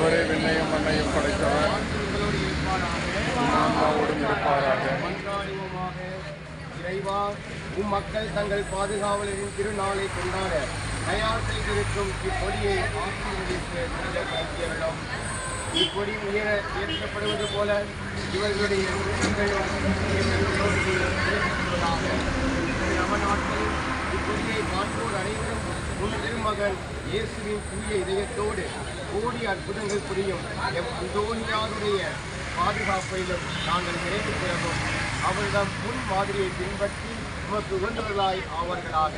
அவரே விண்ணையும் மண்ணையும் படைத்தவர், ஆன்மாவோடும் இருப்பாராக. இறைவா, உம் மக்கள் தங்கள் பாதுகாவலரின் திருநாளை கொண்டாட தயார் செய்திருக்கும் இப்பொடியை ஆசீர்வதித்து நல்ல இப்பொடி உயர ஏற்றப்படுவது போல இவர்களுடைய நமநாட்டில் இப்பொடியை காண்போர் அனைவரும் உன் திருமகன் இயேசுவின் தூய இதயத்தோடு கோடி அற்புதங்கள் புரியும் எம் அந்தோனியாருடைய பாதுகாப்பிலும் நாங்கள் நிறைவு பெறவும் அவரிடம் முன் மாதிரியை பின்பற்றி உமக்கு உகந்தவர்களாய் ஆவார்களாக.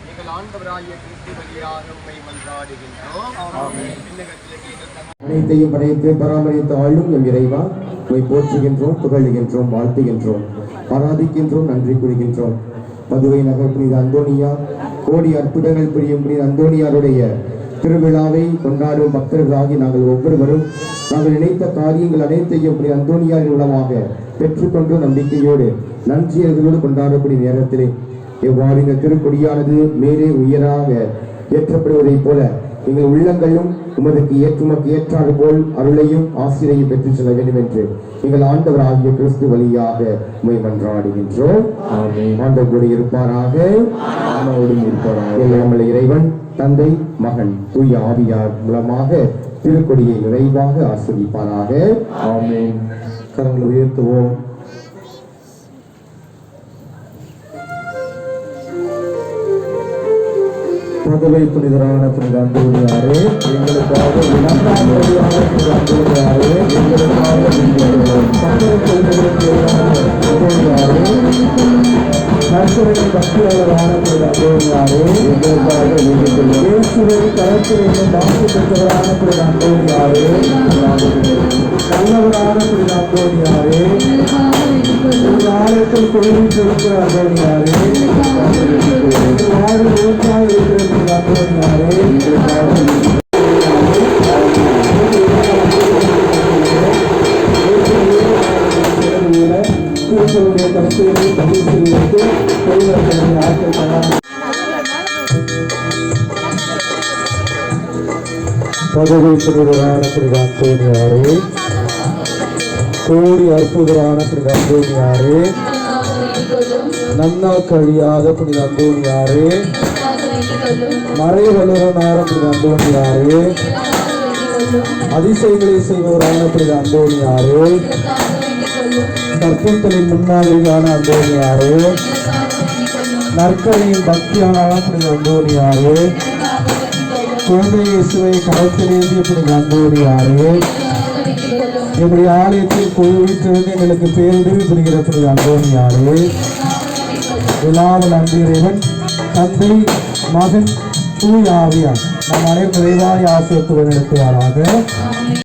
எங்கள் ஆண்டவராகிய கிறிஸ்து வழியாக உம்மை மன்றாடுகின்றோம். அனைத்தையும் படைத்து பராமரித்து ஆளும் எம் இறைவா, உம்மை போற்றுகின்றோம், புகழுகின்றோம், வாழ்த்துகின்றோம், ஆராதிக்கின்றோம், நன்றி கூறுகின்றோம். மதுரை நகர் புனித அந்தோனியா கோடி அற்புதங்கள் புரியும் புனித அந்தோனியாருடைய திருவிழாவை கொண்டாடும் பக்தர்களாகி நாங்கள் ஒவ்வொருவரும் நாங்கள் நினைத்த காரியங்கள் அனைத்தையும் புனித அந்தோனியாரின் மூலமாக பெற்றுக்கொண்டு நம்பிக்கையோடு நன்றியர்களோடு கொண்டாடக்கூடிய நேரத்திலே எவ்வாறு இந்த திருக்கொடியானது மேலே உயராக ஏற்றப்படுவதைப் போல எங்கள் உள்ளங்களும் உமதுக்கு ஏற்றாறு போல் அருளையும் ஆசிரியையும் பெற்று செல்ல வேண்டும் என்று எங்கள் ஆண்டவர் ஆகிய கிறிஸ்து வழியாக உம்மை மன்றாடுகின்றோம். ஆண்டவரோடு இருப்பாராக, நம்முடைய இறைவன் தந்தை மகன் தூய ஆவியார் மூலமாக திருக்கொடியை நிறைவாக ஆசிர்வதிப்பாராக. ஆமென். கரங்களை உயர்த்துவோம். மதுரை புனிதரான புனித அந்தோனியாரே, எங்களுக்காக அந்தோனியாரே, எங்களுக்காக நற்கரையின் பக்தியாளரான புனித அந்தோனியாரே, எங்களுக்காக இயேசுவை கருத்துரையும் வாக்கு பெற்றவரான புனித அந்தோனியாரே, நல்லவரான புனித அந்தோனியாரே, ஆலயத்தில் கோயிலிருக்கிற அந்தோனியாரே, வாழ்வு விவசாய இருக்கிற அந்தோனியாரே, கருத்துகளை பதிவு செய்து பொதுமக்களின் ஆட்கள் பதவி புனிதரான புனித அந்தோனியாரே, கோடி அற்புதரான புனித அந்தோனியாரே, நன்னா கழியாத புனித அந்தோனியாரே, மறைவல்லவரான புனித அந்தோனியாரே, அதிசயங்களை செய்பவரான புனித அந்தோனியாரே, கற்புத்தலின் முன்னாடியான அந்தோனியாரே, நற்கரையின் பக்தியான புனித அந்தோனியாரே, குழந்தை இயேசுவை கருத்திலேந்திய புனித அந்தோனியாரே, என்னுடைய ஆலயத்தில் கோயிலிருந்து எங்களுக்கு பேருதவி புரிகிற புனித அந்தோனியாரே, விழாவில் அன்பு இறைவன் தந்தை மகன் தூய ஆவியார் நம் அனைவரும் நிறைவாய் ஆசிரியத்துவம் நடத்துவாராக.